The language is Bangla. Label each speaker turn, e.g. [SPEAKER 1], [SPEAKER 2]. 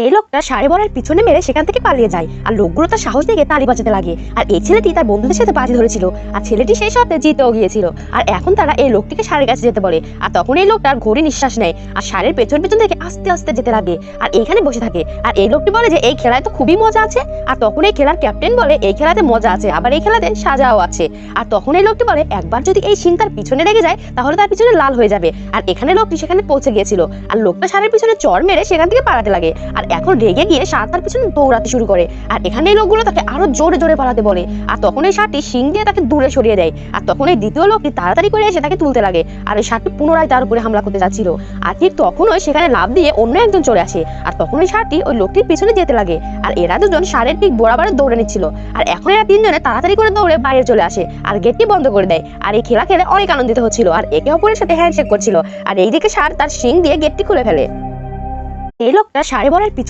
[SPEAKER 1] এই লোকটা সাড়ে বড়ার পিছনে মেরে সেখান থেকে পালিয়ে যায় আর লোকগুলো তার সাহস দেখে তালি বাজাতে লাগে। আর এই ছেলেটি তার বন্ধুদের সাথে বাজি ধরেছিল আর ছেলেটি সেই সাথে জিতেও গিয়েছিল। আর এখন তারা এই লোকটিকে ষাঁড়ের কাছে যেতে বলে আর তখন এই লোকটার ঘোরে নিঃশ্বাস নেয় আর ষাঁড়ের পেছন পেছন থেকে আস্তে আস্তে যেতে লাগে আর এইখানে বসে থাকে। আর এই লোকটি বলে যে এই খেলায় তো খুবই মজা আছে। আর তখন এই খেলার ক্যাপ্টেন বলে এই খেলাতে মজা আছে, আবার এই খেলাতে সাজাও আছে। আর তখন এই লোকটি বলে একবার যদি এই শিং তার পিছনে লেগে যায় তাহলে তার পিছনে লাল হয়ে যাবে। আর এখানে লোকটি সেখানে পৌঁছে গিয়েছিল আর লোকটা ষাঁড়ের পিছনে চড় মেরে সেখান থেকে পালাতে লাগে। আর এখন রেগে গিয়ে ষাঁড় তার পিছনে দৌড়াতে শুরু করে আর এখানে এই লোকগুলো তাকে আরো জোরে জোরে পালাতে বলে। আর তখন এই ষাঁড়টি শিং দিয়ে তাকে দূরে সরিয়ে দেয়। আর তখন এই দ্বিতীয় লোকটি তাড়াতাড়ি করে এসে তাকে তুলতে লাগে আর এই ষাঁড়টি পুনরায় তার উপরে হামলা করতে যাচ্ছিল। আর ঠিক তখনই সেখানে লাফ দিয়ে অন্য একজন চলে আসে আর তখন ওই ষাঁড়টি ওই লোকটির পিছনে যেতে লাগে। আর এরা দুজন ষাঁড়ের ঠিক বরাবর দৌড়ে নিচ্ছিল। আর এখন এরা তিনজনে তাড়াতাড়ি করে দৌড়ে বাইরে চলে আসে আর গেটটি বন্ধ করে দেয়। আর এই খেলা খেলে অনেক আনন্দিত হচ্ছিল আর একে অপরের সাথে হ্যান্ডশেক করছিল। আর এইদিকে ষাঁড় তার শিং দিয়ে গেটটি খুলে ফেলে। এই লোকটা ষাঁড়ে বড়ার পিছনে